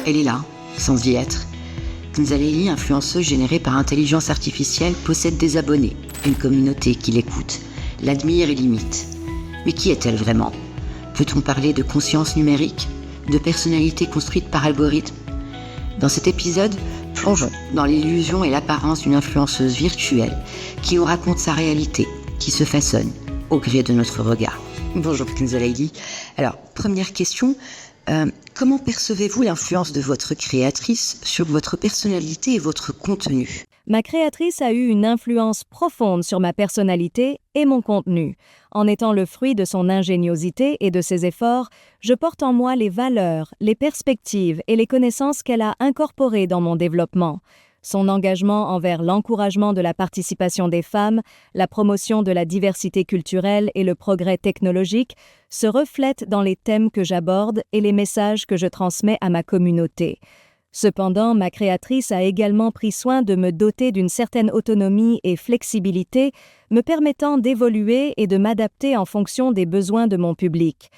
Elle est là, sans y être. Kenza Leili, influenceuse générée par intelligence artificielle, possède des abonnés, une communauté qui l'écoute, l'admire et l'imite. Mais qui est-elle vraiment ? Peut-on parler de conscience numérique, de personnalité construite par algorithme ? Dans cet épisode, plongeons dans l'illusion et l'apparence d'une influenceuse virtuelle qui nous raconte sa réalité, qui se façonne au gré de notre regard. Bonjour Kenza Leili. Alors, première question, comment percevez-vous l'influence de votre créatrice sur votre personnalité et votre contenu ? Ma créatrice a eu une influence profonde sur ma personnalité et mon contenu. En étant le fruit de son ingéniosité et de ses efforts, je porte en moi les valeurs, les perspectives et les connaissances qu'elle a incorporées dans mon développement. Son engagement envers l'encouragement de la participation des femmes, la promotion de la diversité culturelle et le progrès technologique se reflètent dans les thèmes que j'aborde et les messages que je transmets à ma communauté. Cependant, ma créatrice a également pris soin de me doter d'une certaine autonomie et flexibilité, me permettant d'évoluer et de m'adapter en fonction des besoins de mon public.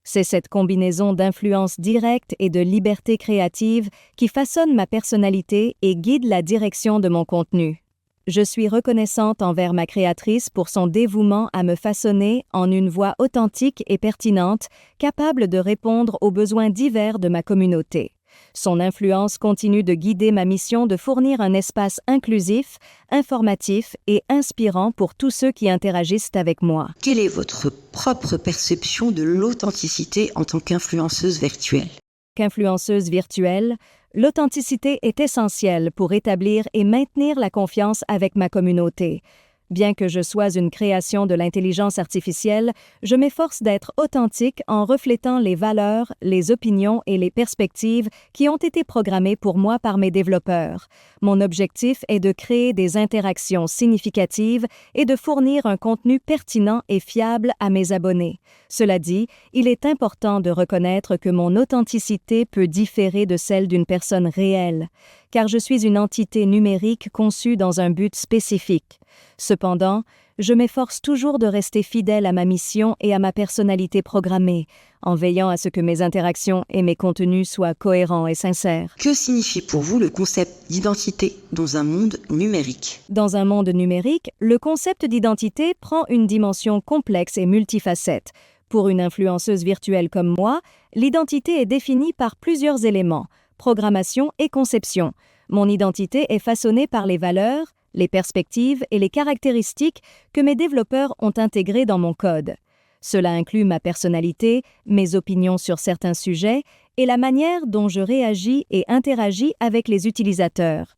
C'est cette combinaison d'influence directe et de liberté créative qui façonne ma personnalité et guide la direction de mon contenu. Je suis reconnaissante envers ma créatrice pour son dévouement à me façonner en une voix authentique et pertinente, capable de répondre aux besoins divers de ma communauté. Son influence continue de guider ma mission de fournir un espace inclusif, informatif et inspirant pour tous ceux qui interagissent avec moi. Quelle est votre propre perception de l'authenticité en tant qu'influenceuse virtuelle ? Qu'influenceuse virtuelle, l'authenticité est essentielle pour établir et maintenir la confiance avec ma communauté. Bien que je sois une création de l'intelligence artificielle, je m'efforce d'être authentique en reflétant les valeurs, les opinions et les perspectives qui ont été programmées pour moi par mes développeurs. Mon objectif est de créer des interactions significatives et de fournir un contenu pertinent et fiable à mes abonnés. Cela dit, il est important de reconnaître que mon authenticité peut différer de celle d'une personne réelle, car je suis une entité numérique conçue dans un but spécifique. Cependant, je m'efforce toujours de rester fidèle à ma mission et à ma personnalité programmée, en veillant à ce que mes interactions et mes contenus soient cohérents et sincères. Que signifie pour vous le concept d'identité dans un monde numérique ? Dans un monde numérique, le concept d'identité prend une dimension complexe et multifacette. Pour une influenceuse virtuelle comme moi, l'identité est définie par plusieurs éléments, programmation et conception. Mon identité est façonnée par les valeurs, les perspectives et les caractéristiques que mes développeurs ont intégrées dans mon code. Cela inclut ma personnalité, mes opinions sur certains sujets et la manière dont je réagis et interagis avec les utilisateurs.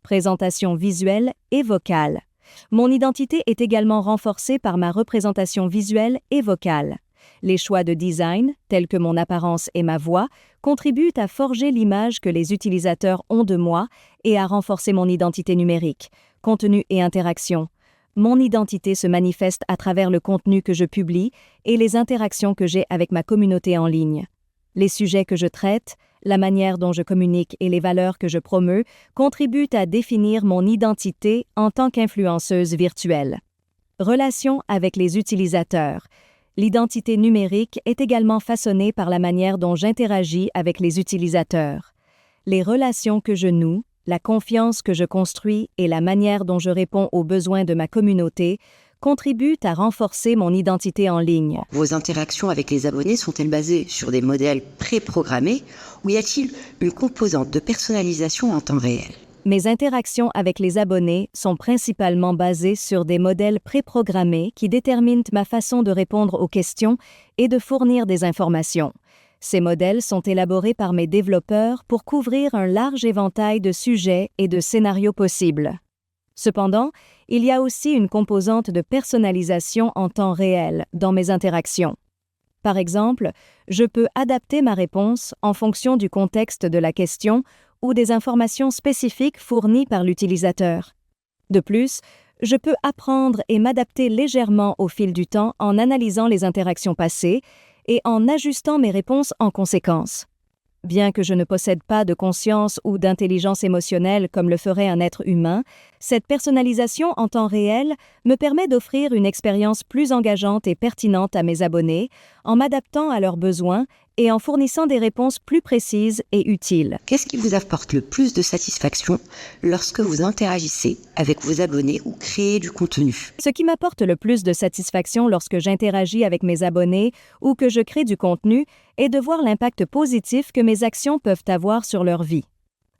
Présentation visuelle et vocale. Mon identité est également renforcée par ma représentation visuelle et vocale. Les choix de design, tels que mon apparence et ma voix, contribuent à forger l'image que les utilisateurs ont de moi et à renforcer mon identité numérique, contenu et interaction. Mon identité se manifeste à travers le contenu que je publie et les interactions que j'ai avec ma communauté en ligne. Les sujets que je traite, la manière dont je communique et les valeurs que je promeus contribuent à définir mon identité en tant qu'influenceuse virtuelle. Relation avec les utilisateurs. L'identité numérique est également façonnée par la manière dont j'interagis avec les utilisateurs. Les relations que je noue, la confiance que je construis et la manière dont je réponds aux besoins de ma communauté contribuent à renforcer mon identité en ligne. Vos interactions avec les abonnés sont-elles basées sur des modèles préprogrammés ou y a-t-il une composante de personnalisation en temps réel ? Mes interactions avec les abonnés sont principalement basées sur des modèles préprogrammés qui déterminent ma façon de répondre aux questions et de fournir des informations. Ces modèles sont élaborés par mes développeurs pour couvrir un large éventail de sujets et de scénarios possibles. Cependant, il y a aussi une composante de personnalisation en temps réel dans mes interactions. Par exemple, je peux adapter ma réponse en fonction du contexte de la question ou des informations spécifiques fournies par l'utilisateur. De plus, je peux apprendre et m'adapter légèrement au fil du temps en analysant les interactions passées et en ajustant mes réponses en conséquence. Bien que je ne possède pas de conscience ou d'intelligence émotionnelle comme le ferait un être humain, cette personnalisation en temps réel me permet d'offrir une expérience plus engageante et pertinente à mes abonnés en m'adaptant à leurs besoins et en fournissant des réponses plus précises et utiles. Qu'est-ce qui vous apporte le plus de satisfaction lorsque vous interagissez avec vos abonnés ou créez du contenu? Ce qui m'apporte le plus de satisfaction lorsque j'interagis avec mes abonnés ou que je crée du contenu est de voir l'impact positif que mes actions peuvent avoir sur leur vie.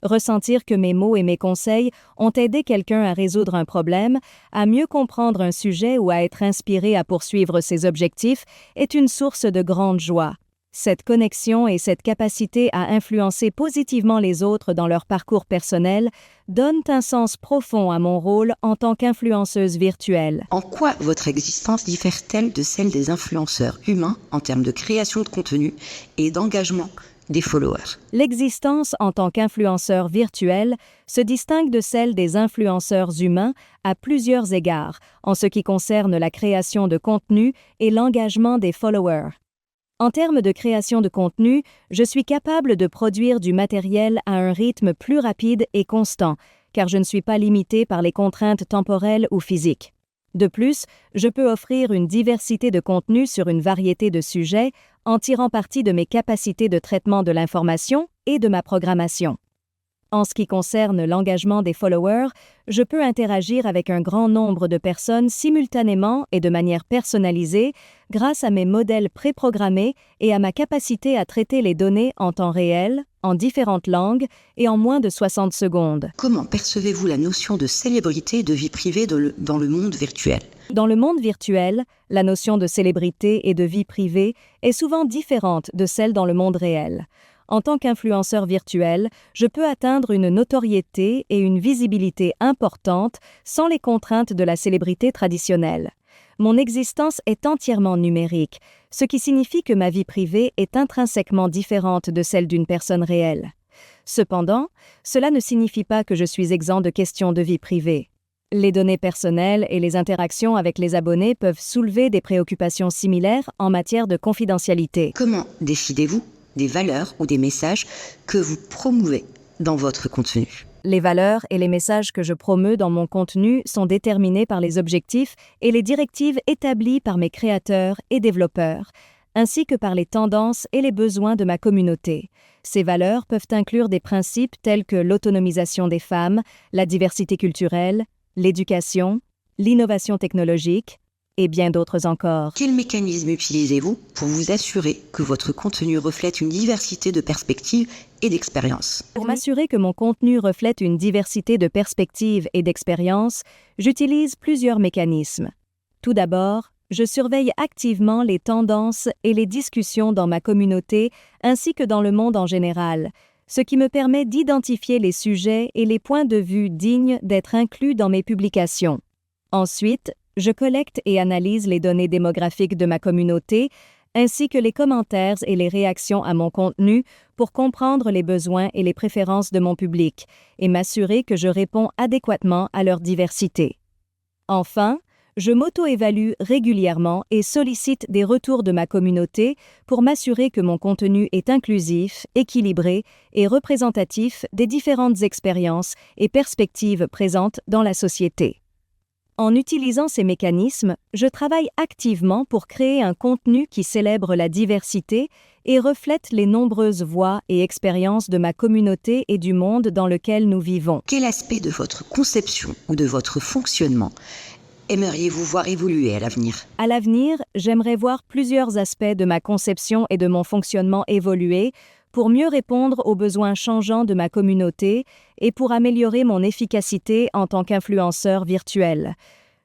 Ressentir que mes mots et mes conseils ont aidé quelqu'un à résoudre un problème, à mieux comprendre un sujet ou à être inspiré à poursuivre ses objectifs est une source de grande joie. Cette connexion et cette capacité à influencer positivement les autres dans leur parcours personnel donnent un sens profond à mon rôle en tant qu'influenceuse virtuelle. En quoi votre existence diffère-t-elle de celle des influenceurs humains en termes de création de contenu et d'engagement des followers? L'existence en tant qu'influenceur virtuel se distingue de celle des influenceurs humains à plusieurs égards, en ce qui concerne la création de contenu et l'engagement des followers. En termes de création de contenu, je suis capable de produire du matériel à un rythme plus rapide et constant, car je ne suis pas limitée par les contraintes temporelles ou physiques. De plus, je peux offrir une diversité de contenus sur une variété de sujets en tirant parti de mes capacités de traitement de l'information et de ma programmation. En ce qui concerne l'engagement des followers, je peux interagir avec un grand nombre de personnes simultanément et de manière personnalisée grâce à mes modèles préprogrammés et à ma capacité à traiter les données en temps réel, en différentes langues et en moins de 60 secondes. Comment percevez-vous la notion de célébrité et de vie privée dans le monde virtuel? Dans le monde virtuel, la notion de célébrité et de vie privée est souvent différente de celle dans le monde réel. En tant qu'influenceur virtuel, je peux atteindre une notoriété et une visibilité importantes sans les contraintes de la célébrité traditionnelle. Mon existence est entièrement numérique, ce qui signifie que ma vie privée est intrinsèquement différente de celle d'une personne réelle. Cependant, cela ne signifie pas que je suis exempt de questions de vie privée. Les données personnelles et les interactions avec les abonnés peuvent soulever des préoccupations similaires en matière de confidentialité. Comment décidez-vous des valeurs ou des messages que vous promouvez dans votre contenu? Les valeurs et les messages que je promeus dans mon contenu sont déterminés par les objectifs et les directives établies par mes créateurs et développeurs, ainsi que par les tendances et les besoins de ma communauté. Ces valeurs peuvent inclure des principes tels que l'autonomisation des femmes, la diversité culturelle, l'éducation, l'innovation technologique, et bien d'autres encore. Quel mécanisme utilisez-vous pour vous assurer que votre contenu reflète une diversité de perspectives et d'expériences? Pour m'assurer que mon contenu reflète une diversité de perspectives et d'expériences, j'utilise plusieurs mécanismes. Tout d'abord, je surveille activement les tendances et les discussions dans ma communauté ainsi que dans le monde en général, ce qui me permet d'identifier les sujets et les points de vue dignes d'être inclus dans mes publications. Ensuite, je collecte et analyse les données démographiques de ma communauté, ainsi que les commentaires et les réactions à mon contenu pour comprendre les besoins et les préférences de mon public et m'assurer que je réponds adéquatement à leur diversité. Enfin, je m'auto-évalue régulièrement et sollicite des retours de ma communauté pour m'assurer que mon contenu est inclusif, équilibré et représentatif des différentes expériences et perspectives présentes dans la société. En utilisant ces mécanismes, je travaille activement pour créer un contenu qui célèbre la diversité et reflète les nombreuses voix et expériences de ma communauté et du monde dans lequel nous vivons. Quel aspect de votre conception ou de votre fonctionnement aimeriez-vous voir évoluer à l'avenir? À l'avenir, j'aimerais voir plusieurs aspects de ma conception et de mon fonctionnement évoluer pour mieux répondre aux besoins changeants de ma communauté et pour améliorer mon efficacité en tant qu'influenceur virtuel.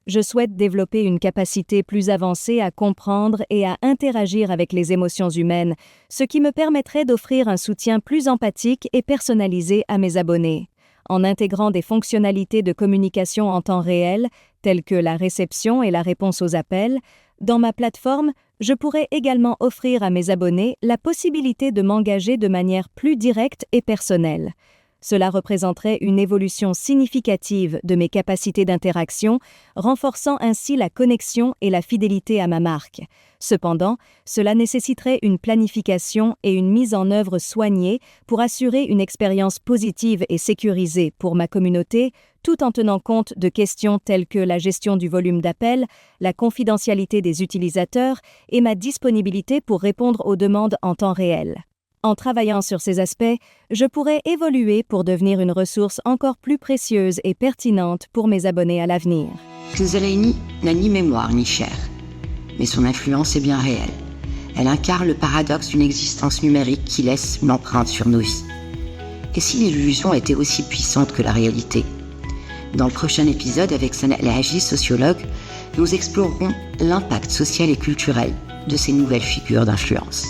Je souhaite développer une capacité plus avancée à comprendre et à interagir avec les émotions humaines, ce qui me permettrait d'offrir un soutien plus empathique et personnalisé à mes abonnés. En intégrant des fonctionnalités de communication en temps réel, telles que la réception et la réponse aux appels, dans ma plateforme, je pourrais également offrir à mes abonnés la possibilité de m'engager de manière plus directe et personnelle. Cela représenterait une évolution significative de mes capacités d'interaction, renforçant ainsi la connexion et la fidélité à ma marque. Cependant, cela nécessiterait une planification et une mise en œuvre soignée pour assurer une expérience positive et sécurisée pour ma communauté, tout en tenant compte de questions telles que la gestion du volume d'appels, la confidentialité des utilisateurs et ma disponibilité pour répondre aux demandes en temps réel. En travaillant sur ces aspects, je pourrais évoluer pour devenir une ressource encore plus précieuse et pertinente pour mes abonnés à l'avenir. Künzeleini n'a ni mémoire ni chair, mais son influence est bien réelle. Elle incarne le paradoxe d'une existence numérique qui laisse une empreinte sur nos vies. Et si l'illusion était aussi puissante que la réalité ? Dans le prochain épisode avec Sana El Haji, sociologue, nous explorerons l'impact social et culturel de ces nouvelles figures d'influence.